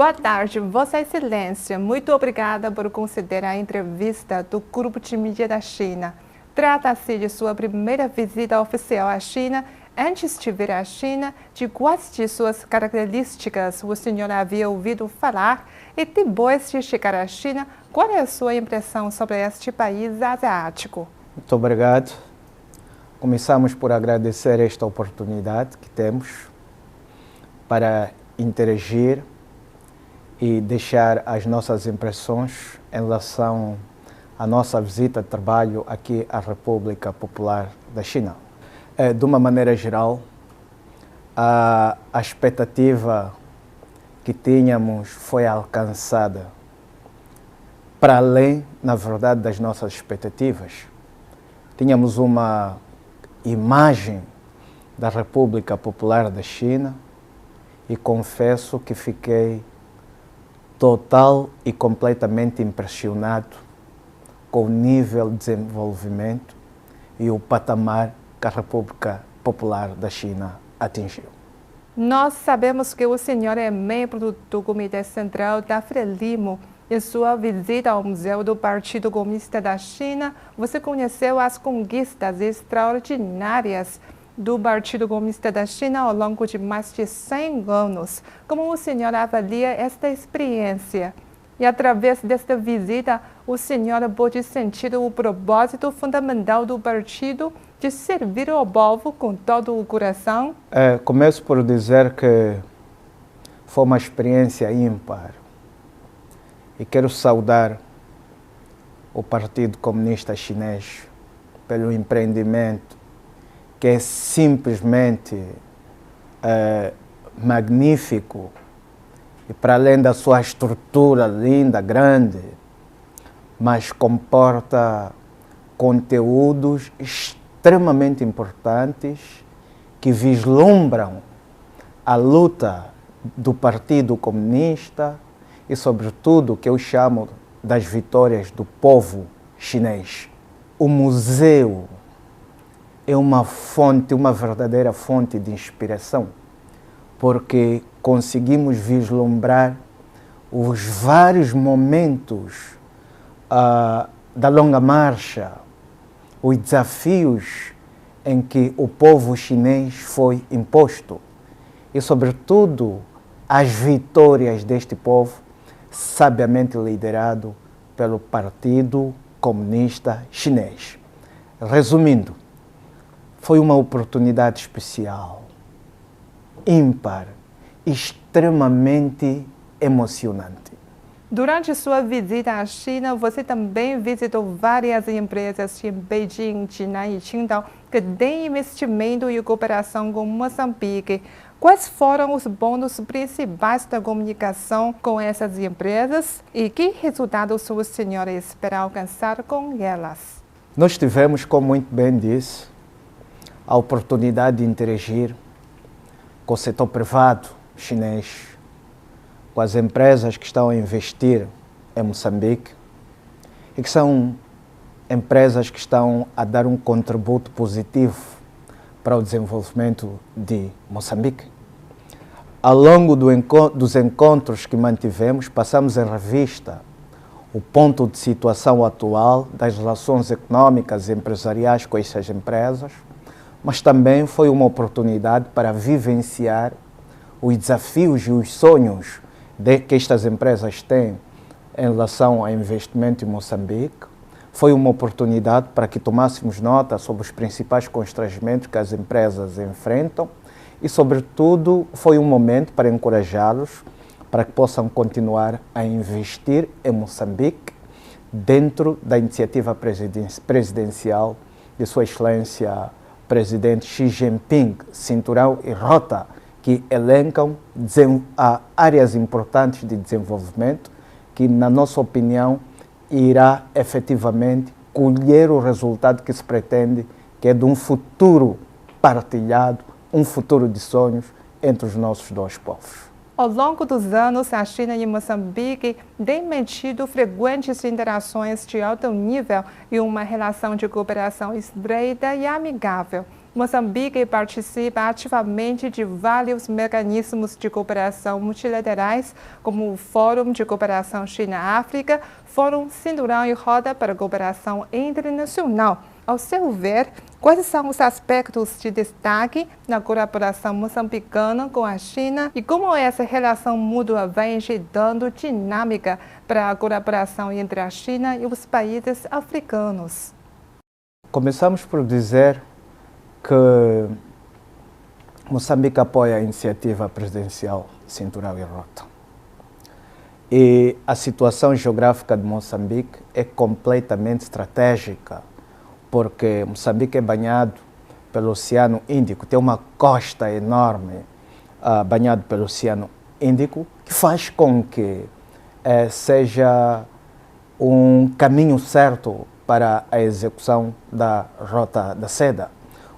Boa tarde, Vossa Excelência. Muito obrigada por conceder a entrevista do Grupo de Mídia da China. Trata-se de sua primeira visita oficial à China. Antes de vir à China, de quais de suas características o senhor havia ouvido falar? E depois de chegar à China, qual é a sua impressão sobre este país asiático? Muito obrigado. Começamos por agradecer esta oportunidade que temos para interagir e deixar as nossas impressões em relação à nossa visita de trabalho aqui à República Popular da China. De uma maneira geral, a expectativa que tínhamos foi alcançada, para além, na verdade, das nossas expectativas. Tínhamos uma imagem da República Popular da China e confesso que fiquei total e completamente impressionado com o nível de desenvolvimento e o patamar que a República Popular da China atingiu. Nós sabemos que o senhor é membro do Comitê Central da Frelimo. Em sua visita ao Museu do Partido Comunista da China, você conheceu as conquistas extraordinárias do Partido Comunista da China ao longo de mais de 100 anos. Como o senhor avalia esta experiência? E através desta visita, o senhor pôde sentir o propósito fundamental do partido de servir ao povo com todo o coração? Começo por dizer que foi uma experiência ímpar. E quero saudar o Partido Comunista Chinês pelo empreendimento que é simplesmente magnífico e para além da sua estrutura linda, grande, mas comporta conteúdos extremamente importantes que vislumbram a luta do Partido Comunista e, sobretudo, o que eu chamo das vitórias do povo chinês. O museu é uma fonte, uma verdadeira fonte de inspiração, porque conseguimos vislumbrar os vários momentos da longa marcha, os desafios em que o povo chinês foi imposto e, sobretudo, as vitórias deste povo, sabiamente liderado pelo Partido Comunista Chinês. Resumindo, foi uma oportunidade especial, ímpar, extremamente emocionante. Durante sua visita à China, você também visitou várias empresas em Beijing, Jinan e Qingdao que têm investimento e cooperação com Moçambique. Quais foram os pontos principais da comunicação com essas empresas e que resultados o senhor espera alcançar com elas? Nós tivemos, como muito bem disse, a oportunidade de interagir com o setor privado chinês, com as empresas que estão a investir em Moçambique e que são empresas que estão a dar um contributo positivo para o desenvolvimento de Moçambique. Ao longo dos encontros que mantivemos, passamos em revista o ponto de situação atual das relações econômicas e empresariais com essas empresas, mas também foi uma oportunidade para vivenciar os desafios e os sonhos que estas empresas têm em relação ao investimento em Moçambique. Foi uma oportunidade para que tomássemos nota sobre os principais constrangimentos que as empresas enfrentam e, sobretudo, foi um momento para encorajá-los para que possam continuar a investir em Moçambique dentro da iniciativa presidencial de Sua Excelência Presidente Xi Jinping, Cinturão e Rota, que elencam áreas importantes de desenvolvimento que, na nossa opinião, irá efetivamente colher o resultado que se pretende, que é de um futuro partilhado, um futuro de sonhos entre os nossos dois povos. Ao longo dos anos, a China e Moçambique têm mantido frequentes interações de alto nível e uma relação de cooperação estreita e amigável. Moçambique participa ativamente de vários mecanismos de cooperação multilaterais, como o Fórum de Cooperação China-África, Fórum Cinturão e Roda para Cooperação Internacional. Ao seu ver, quais são os aspectos de destaque na colaboração moçambicana com a China e como essa relação mútua vem dando dinâmica para a colaboração entre a China e os países africanos? Começamos por dizer que Moçambique apoia a iniciativa presidencial Cinturão e Rota. E a situação geográfica de Moçambique é completamente estratégica, porque Moçambique é banhado pelo Oceano Índico, tem uma costa enorme banhado pelo Oceano Índico, que faz com que seja um caminho certo para a execução da Rota da Seda,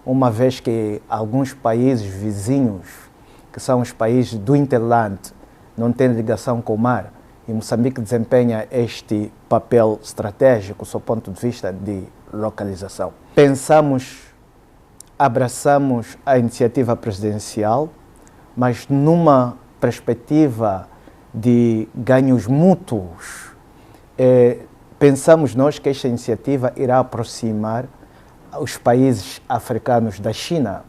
uma vez que alguns países vizinhos, que são os países do Interland, não têm ligação com o mar, e Moçambique desempenha este papel estratégico, sob o ponto de vista de localização. Abraçamos a iniciativa presidencial, mas numa perspectiva de ganhos mútuos. Pensamos nós que esta iniciativa irá aproximar os países africanos da China,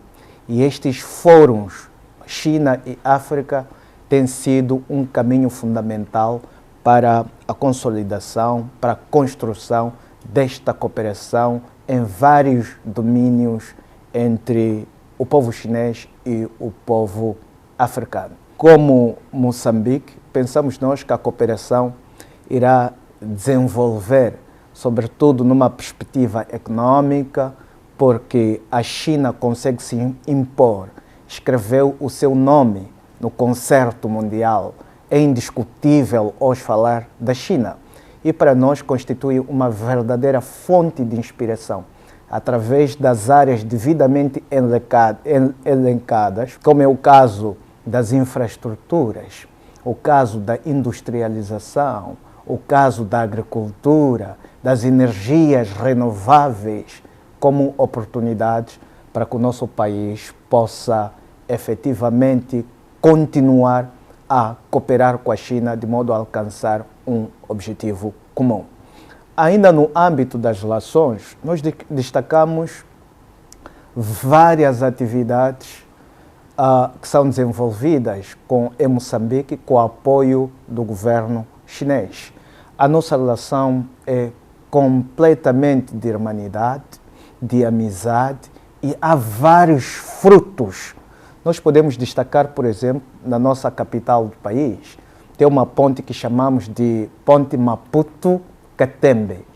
e estes fóruns, China e África, têm sido um caminho fundamental para a consolidação, para a construção desta cooperação em vários domínios entre o povo chinês e o povo africano. Como Moçambique, pensamos nós que a cooperação irá desenvolver, sobretudo numa perspectiva econômica, porque a China consegue se impor, escreveu o seu nome no concerto mundial, é indiscutível hoje falar da China, e para nós constitui uma verdadeira fonte de inspiração, através das áreas devidamente elencadas, como é o caso das infraestruturas, o caso da industrialização, o caso da agricultura, das energias renováveis, como oportunidades para que o nosso país possa efetivamente continuar a cooperar com a China de modo a alcançar um objetivo comum. Ainda no âmbito das relações, nós destacamos várias atividades que são desenvolvidas em Moçambique com o apoio do governo chinês. A nossa relação é completamente de irmandade, de amizade, e há vários frutos. Nós podemos destacar, por exemplo, na nossa capital do país, tem uma ponte que chamamos de Ponte Maputo-Catembe,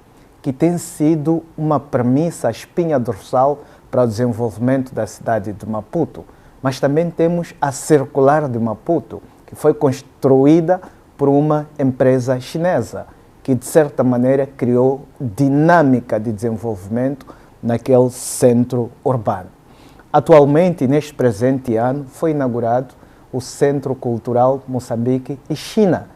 que tem sido uma premissa, a espinha dorsal para o desenvolvimento da cidade de Maputo. Mas também temos a Circular de Maputo, que foi construída por uma empresa chinesa, que de certa maneira criou dinâmica de desenvolvimento naquele centro urbano. Atualmente, neste presente ano, foi inaugurado o Centro Cultural Moçambique e China,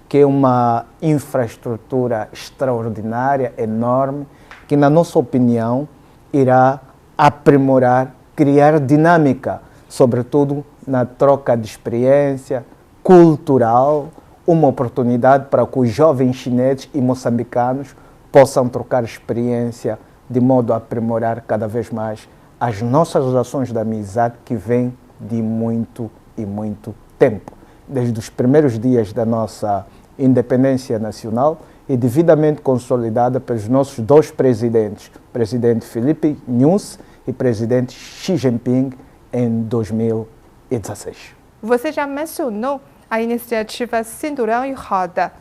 que é uma infraestrutura extraordinária, enorme, que, na nossa opinião, irá aprimorar, criar dinâmica, sobretudo na troca de experiência cultural, uma oportunidade para que os jovens chineses e moçambicanos possam trocar experiência de modo a aprimorar cada vez mais as nossas relações de amizade que vêm de muito e muito tempo. Desde os primeiros dias da nossa independência nacional e devidamente consolidada pelos nossos dois presidentes, presidente Filipe Nyusi e presidente Xi Jinping, em 2016. Você já mencionou a iniciativa Cinturão e Roda.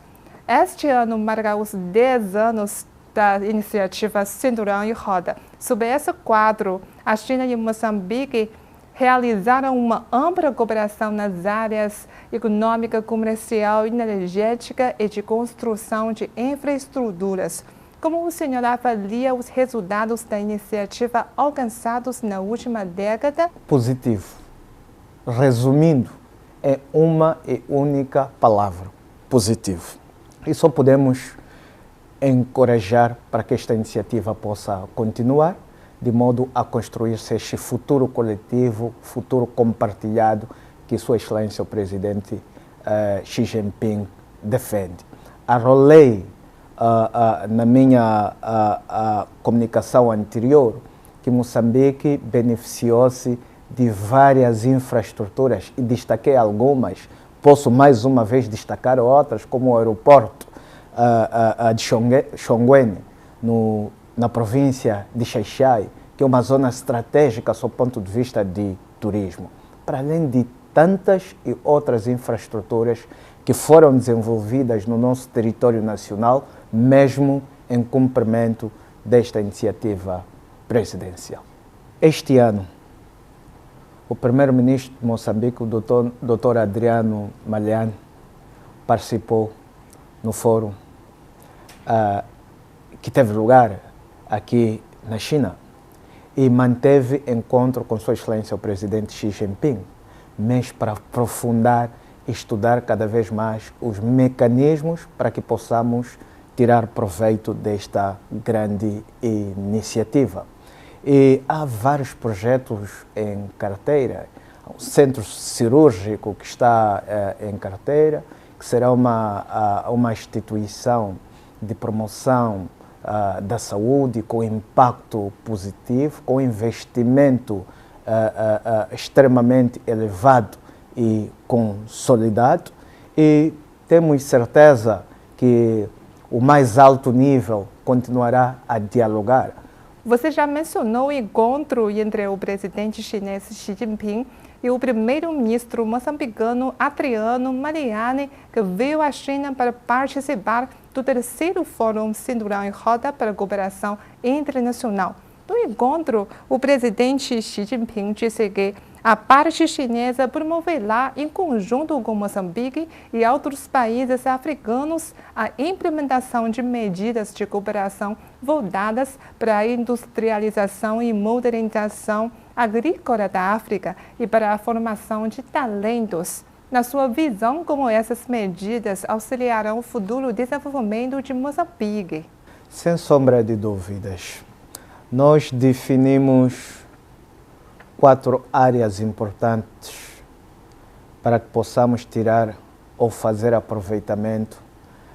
Este ano marca os 10 anos da iniciativa Cinturão e Roda. Sob esse quadro, a China e Moçambique realizaram uma ampla cooperação nas áreas econômica, comercial, energética e de construção de infraestruturas. Como o senhor avalia os resultados da iniciativa alcançados na última década? Positivo. Resumindo, é uma e única palavra: positivo. E só podemos encorajar para que esta iniciativa possa continuar, de modo a construir-se este futuro coletivo, futuro compartilhado que Sua Excelência o Presidente Xi Jinping defende. Arrolei na minha comunicação anterior que Moçambique beneficiou-se de várias infraestruturas e destaquei algumas. Posso mais uma vez destacar outras, como o aeroporto de Chongqing, na província de Xai-Xai, que é uma zona estratégica sob o ponto de vista de turismo. Para além de tantas e outras infraestruturas que foram desenvolvidas no nosso território nacional, mesmo em cumprimento desta iniciativa presidencial. Este ano, o primeiro-ministro de Moçambique, o Dr. Adriano Malian, participou no fórum que teve lugar aqui na China e manteve encontro com Sua Excelência o Presidente Xi Jinping, mas para aprofundar e estudar cada vez mais os mecanismos para que possamos tirar proveito desta grande iniciativa. E há vários projetos em carteira. O centro cirúrgico que está em carteira, que será uma instituição de promoção da saúde com impacto positivo, com investimento extremamente elevado e consolidado. E temos certeza que o mais alto nível continuará a dialogar. Você já mencionou o encontro entre o presidente chinês Xi Jinping e o primeiro-ministro moçambicano Adriano Malian, que veio à China para participar do terceiro Fórum Cinturão em Rota para a Cooperação Internacional. No encontro, o presidente Xi Jinping disse que a parte chinesa promoverá, em conjunto com Moçambique e outros países africanos, a implementação de medidas de cooperação voltadas para a industrialização e modernização agrícola da África e para a formação de talentos. Na sua visão, como essas medidas auxiliarão o futuro desenvolvimento de Moçambique? Sem sombra de dúvidas, nós definimos 4 áreas importantes para que possamos tirar ou fazer aproveitamento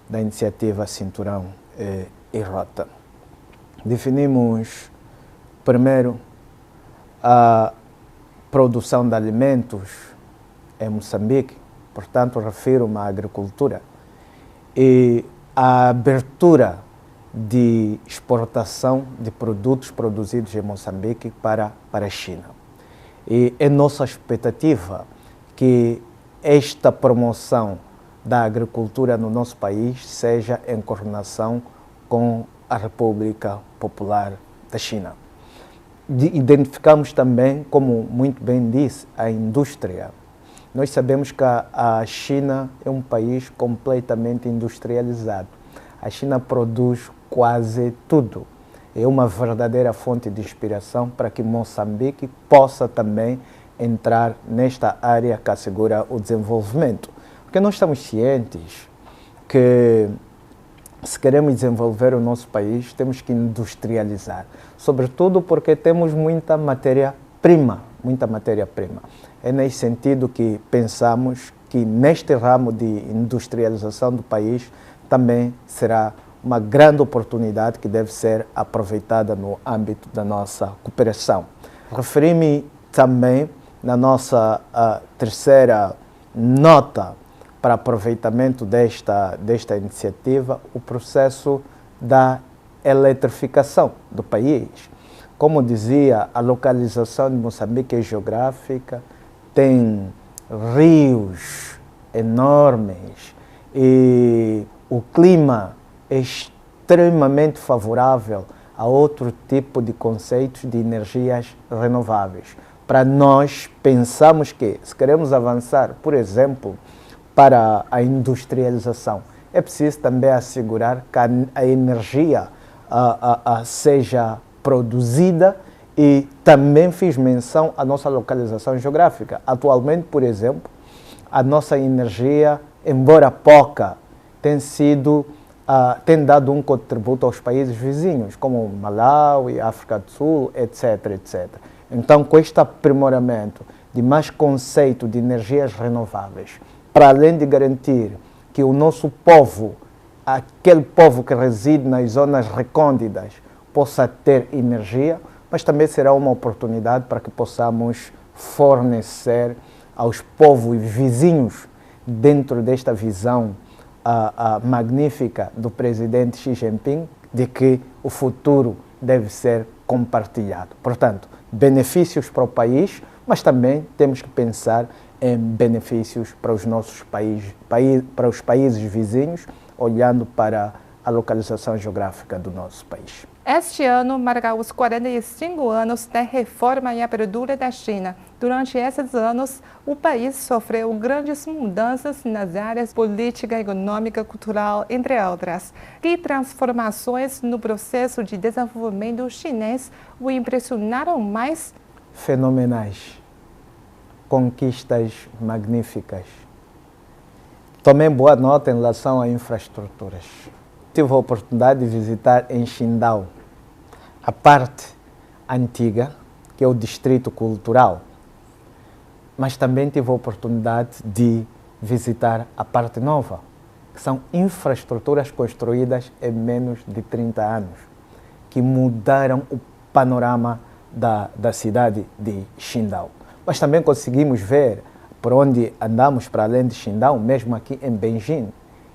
da iniciativa Cinturão e Rota. Definimos, primeiro, a produção de alimentos em Moçambique, portanto, refiro-me à agricultura, e a abertura de exportação de produtos produzidos em Moçambique para a China. E é nossa expectativa que esta promoção da agricultura no nosso país seja em coordenação com a República Popular da China. Identificamos também, como muito bem disse, a indústria. Nós sabemos que a China é um país completamente industrializado. A China produz quase tudo. É uma verdadeira fonte de inspiração para que Moçambique possa também entrar nesta área que assegura o desenvolvimento. Porque nós estamos cientes que, se queremos desenvolver o nosso país, temos que industrializar. Sobretudo porque temos muita matéria-prima. É nesse sentido que pensamos que neste ramo de industrialização do país também será uma grande oportunidade que deve ser aproveitada no âmbito da nossa cooperação. Referi-me também na nossa terceira nota para aproveitamento desta iniciativa, o processo da eletrificação do país. Como dizia, a localização de Moçambique é geográfica, tem rios enormes e o clima é extremamente favorável a outro tipo de conceitos de energias renováveis. Para nós, pensamos que, se queremos avançar, por exemplo, para a industrialização, é preciso também assegurar que a energia seja produzida e também fiz menção à nossa localização geográfica. Atualmente, por exemplo, a nossa energia, embora pouca, tem sido tem dado um contributo aos países vizinhos, como Malawi, África do Sul, etc, etc. Então, com este aprimoramento de mais conceito de energias renováveis, para além de garantir que o nosso povo, aquele povo que reside nas zonas recônditas, possa ter energia, mas também será uma oportunidade para que possamos fornecer aos povos vizinhos, dentro desta visão magnífica do presidente Xi Jinping, de que o futuro deve ser compartilhado. Portanto, benefícios para o país, mas também temos que pensar em benefícios para os nossos para os países vizinhos, olhando para a localização geográfica do nosso país. Este ano marca os 45 anos da reforma e abertura da China. Durante esses anos, o país sofreu grandes mudanças nas áreas política, econômica, cultural, entre outras. Que transformações no processo de desenvolvimento chinês o impressionaram mais? Fenomenais. Conquistas magníficas. Tomei boa nota em relação a infraestruturas. Tive a oportunidade de visitar em Qingdao a parte antiga, que é o distrito cultural, mas também tive a oportunidade de visitar a parte nova, que são infraestruturas construídas em menos de 30 anos, que mudaram o panorama da cidade de Qingdao. Mas também conseguimos ver, por onde andamos para além de Qingdao, mesmo aqui em Beijing,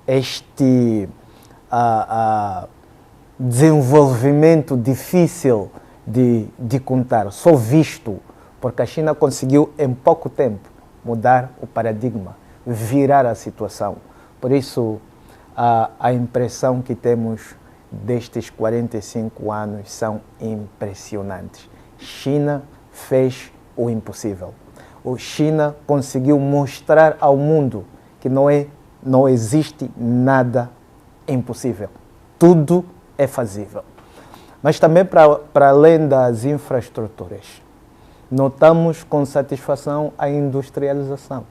este desenvolvimento difícil de contar, só visto, porque a China conseguiu em pouco tempo mudar o paradigma, virar a situação. Por isso, a impressão que temos destes 45 anos são impressionantes. China fez o impossível. A China conseguiu mostrar ao mundo que não existe nada impossível. Tudo é fazível. Mas também para além das infraestruturas, notamos com satisfação a industrialização.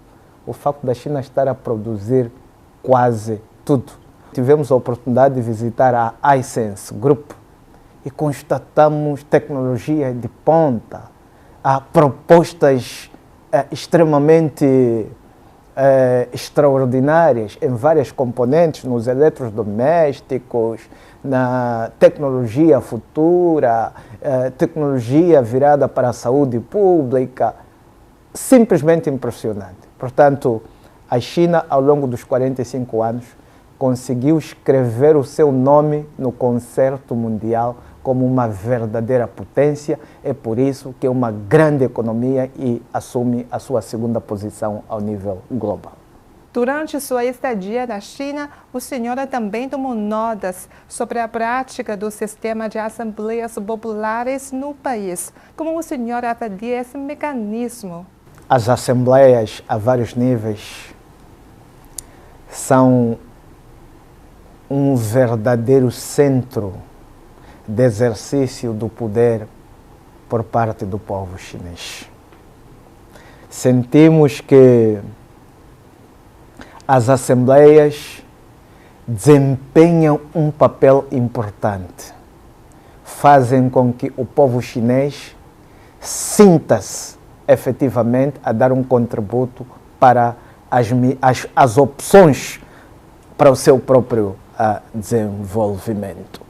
O facto da China estar a produzir quase tudo. Tivemos a oportunidade de visitar a Hisense Group e constatamos tecnologia de ponta, propostas extremamente extraordinárias em várias componentes, nos eletrodomésticos, na tecnologia futura, tecnologia virada para a saúde pública, simplesmente impressionante. Portanto, a China, ao longo dos 45 anos, conseguiu escrever o seu nome no concerto mundial como uma verdadeira potência. É por isso que é uma grande economia e assume a sua segunda posição ao nível global. Durante sua estadia na China, o senhor também tomou notas sobre a prática do sistema de assembleias populares no país. Como o senhor avalia esse mecanismo? As assembleias a vários níveis são um verdadeiro centro de exercício do poder por parte do povo chinês. Sentimos que as assembleias desempenham um papel importante, fazem com que o povo chinês sinta-se efetivamente a dar um contributo para as opções para o seu próprio desenvolvimento.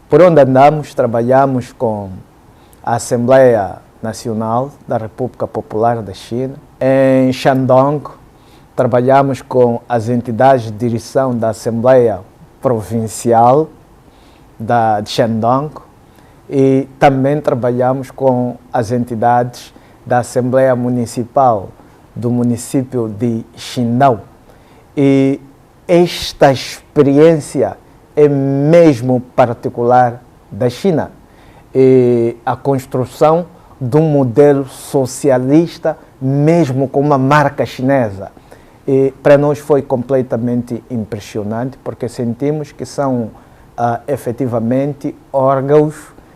Por onde andamos, trabalhamos com a Assembleia Nacional da República Popular da China. Em Shandong, trabalhamos com as entidades de direção da Assembleia Provincial de Shandong e também trabalhamos com as entidades da Assembleia Municipal do município de Qingdao. E esta experiência é mesmo particular da China. E a construção de um modelo socialista, mesmo com uma marca chinesa. E para nós foi completamente impressionante, porque sentimos que são efetivamente órgãos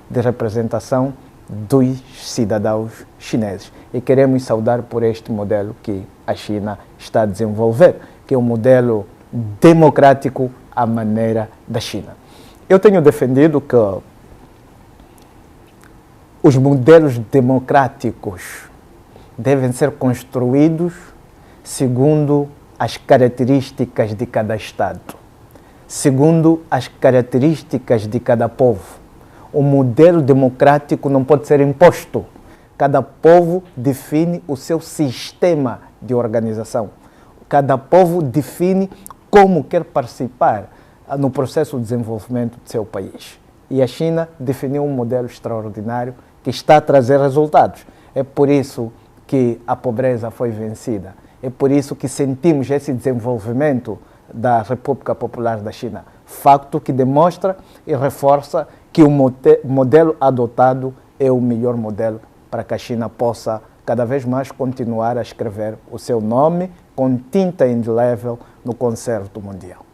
de representação dos cidadãos chineses. E queremos saudar por este modelo que a China está a desenvolver, que é um modelo democrático à maneira da China. Eu tenho defendido que os modelos democráticos devem ser construídos segundo as características de cada Estado, segundo as características de cada povo. O modelo democrático não pode ser imposto. Cada povo define o seu sistema de organização. Cada povo define como quer participar no processo de desenvolvimento do seu país. E a China definiu um modelo extraordinário que está a trazer resultados. É por isso que a pobreza foi vencida. É por isso que sentimos esse desenvolvimento da República Popular da China. Facto que demonstra e reforça que o modelo adotado é o melhor modelo para que a China possa cada vez mais continuar a escrever o seu nome com tinta indelével no concerto mundial.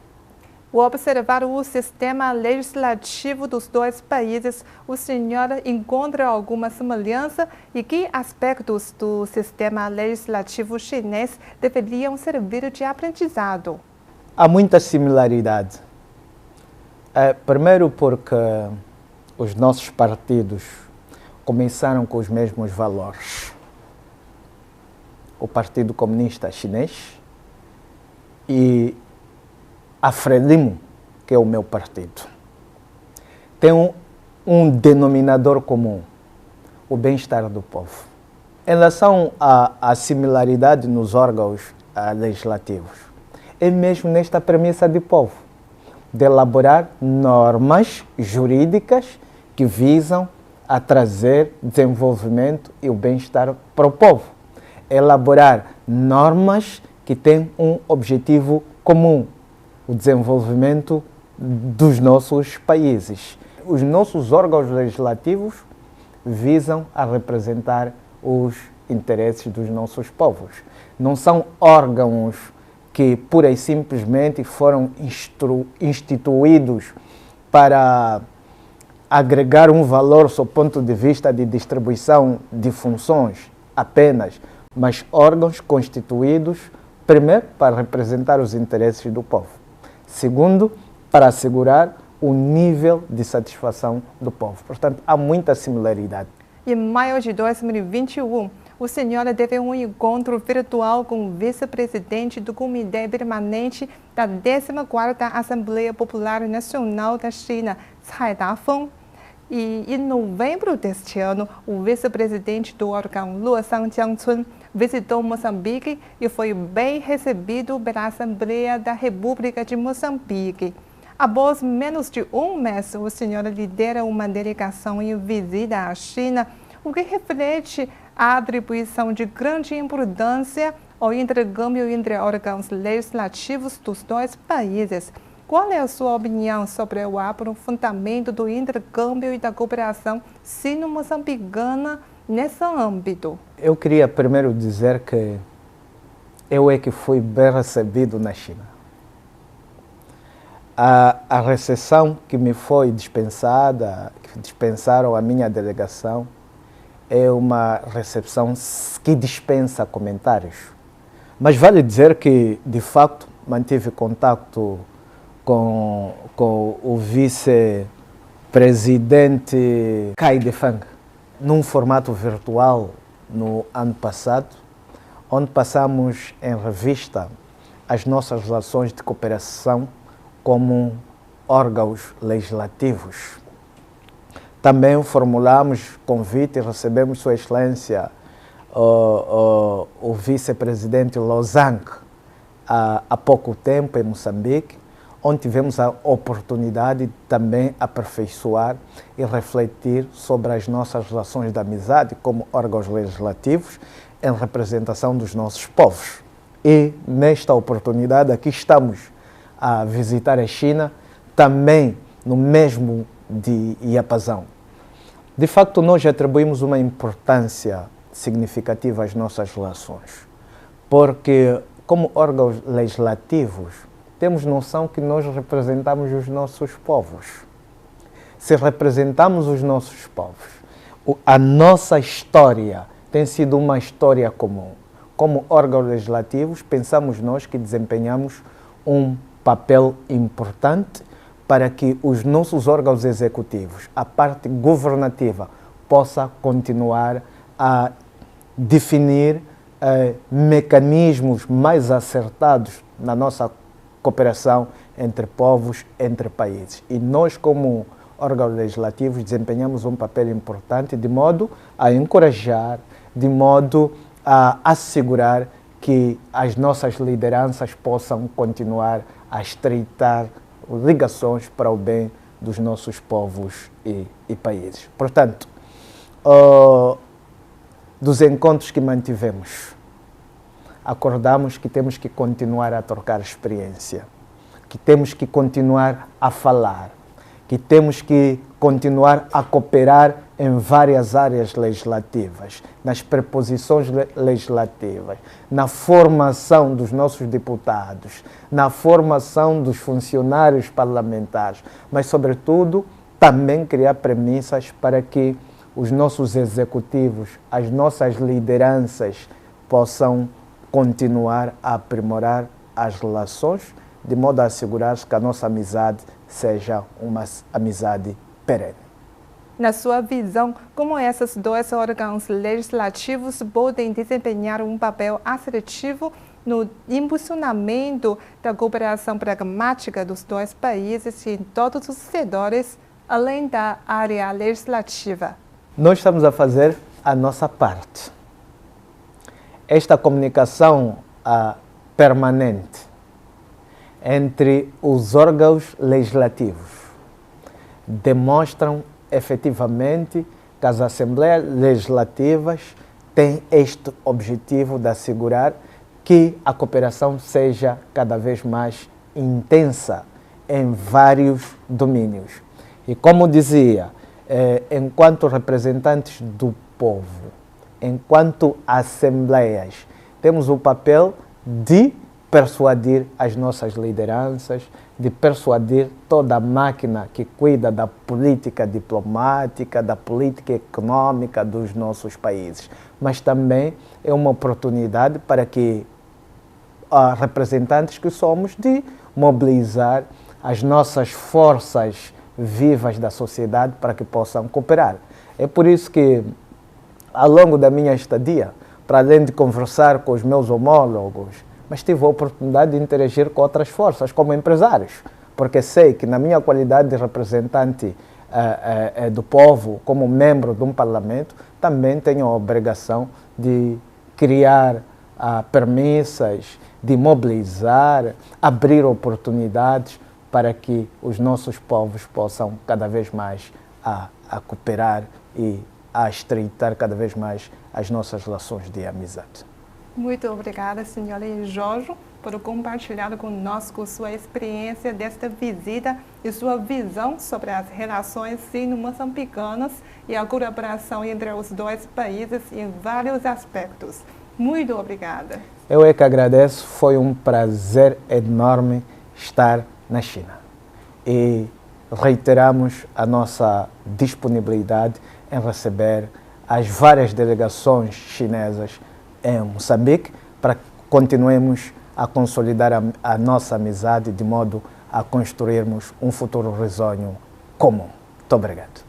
Ao observar o sistema legislativo dos dois países, o senhor encontra alguma semelhança e que aspectos do sistema legislativo chinês deveriam servir de aprendizado? Há muita similaridade. Primeiro porque os nossos partidos começaram com os mesmos valores. O Partido Comunista Chinês e a Frelimo, que é o meu partido, tem um denominador comum, o bem-estar do povo. Em relação à similaridade nos órgãos legislativos, é mesmo nesta premissa de povo, de elaborar normas jurídicas que visam a trazer desenvolvimento e o bem-estar para o povo. Elaborar normas que têm um objetivo comum, o desenvolvimento dos nossos países. Os nossos órgãos legislativos visam a representar os interesses dos nossos povos. Não são órgãos que pura e simplesmente foram instituídos para agregar um valor sob o ponto de vista de distribuição de funções apenas, mas órgãos constituídos, primeiro, para representar os interesses do povo. Segundo, para assegurar o nível de satisfação do povo. Portanto, há muita similaridade. Em maio de 2021, o senhor teve um encontro virtual com o vice-presidente do Comitê Permanente da 14ª Assembleia Popular Nacional da China, Cai Dafeng. E em novembro deste ano, o vice-presidente do órgão, Luosan Jiangchun, visitou Moçambique e foi bem recebido pela Assembleia da República de Moçambique. Após menos de um mês, o senhor lidera uma delegação em visita à China, o que reflete a atribuição de grande importância ao intercâmbio entre órgãos legislativos dos dois países. Qual é a sua opinião sobre o aprofundamento do intercâmbio e da cooperação sino-moçambicana nesse âmbito? Eu queria primeiro dizer que eu é que fui bem recebido na China. A recepção que me foi dispensada, que dispensaram a minha delegação, é uma recepção que dispensa comentários. Mas vale dizer que, de facto, mantive contato com o vice-presidente Cai Dafeng num formato virtual no ano passado, onde passamos em revista as nossas relações de cooperação como órgãos legislativos. Também formulamos convite e recebemos Sua Excelência o vice-presidente Lozang há pouco tempo em Moçambique, onde tivemos a oportunidade de também aperfeiçoar e refletir sobre as nossas relações de amizade como órgãos legislativos em representação dos nossos povos. E nesta oportunidade aqui estamos a visitar a China, também no mesmo diapasão. De facto, nós atribuímos uma importância significativa às nossas relações, porque como órgãos legislativos temos noção que nós representamos os nossos povos. Se representamos os nossos povos, a nossa história tem sido uma história comum. Como órgãos legislativos, pensamos nós que desempenhamos um papel importante para que os nossos órgãos executivos, a parte governativa, possa continuar a definir mecanismos mais acertados na nossa cooperação entre povos, entre países. E nós, como órgãos legislativos, desempenhamos um papel importante de modo a encorajar, de modo a assegurar que as nossas lideranças possam continuar a estreitar ligações para o bem dos nossos povos e países. Portanto, dos encontros que mantivemos, acordamos que temos que continuar a trocar experiência, que temos que continuar a falar, que temos que continuar a cooperar em várias áreas legislativas, nas preposições legislativas, na formação dos nossos deputados, na formação dos funcionários parlamentares, mas, sobretudo, também criar premissas para que os nossos executivos, as nossas lideranças possam continuar a aprimorar as relações, de modo a assegurar que a nossa amizade seja uma amizade perene. Na sua visão, como esses dois órgãos legislativos podem desempenhar um papel assertivo no impulsionamento da cooperação pragmática dos dois países em todos os setores, além da área legislativa? Nós estamos a fazer a nossa parte. Esta comunicação permanente entre os órgãos legislativos demonstram efetivamente que as Assembleias Legislativas têm este objetivo de assegurar que a cooperação seja cada vez mais intensa em vários domínios. E como dizia, enquanto representantes do povo, enquanto assembleias, temos o papel de persuadir as nossas lideranças, de persuadir toda a máquina que cuida da política diplomática, da política econômica dos nossos países. Mas também é uma oportunidade para que representantes que somos de mobilizar as nossas forças vivas da sociedade para que possam cooperar. É por isso que, ao longo da minha estadia, para além de conversar com os meus homólogos, mas tive a oportunidade de interagir com outras forças, como empresários, porque sei que na minha qualidade de representante do povo, como membro de um parlamento, também tenho a obrigação de criar premissas, de mobilizar, abrir oportunidades para que os nossos povos possam cada vez mais a cooperar e a estreitar cada vez mais as nossas relações de amizade. Muito obrigada, senhora Jorge, por compartilhar conosco sua experiência desta visita e sua visão sobre as relações sino-moçambicanas e a colaboração entre os dois países em vários aspectos. Muito obrigada. Eu é que agradeço, foi um prazer enorme estar na China. E reiteramos a nossa disponibilidade em receber as várias delegações chinesas em Moçambique para que continuemos a consolidar a nossa amizade de modo a construirmos um futuro risonho comum. Muito obrigado.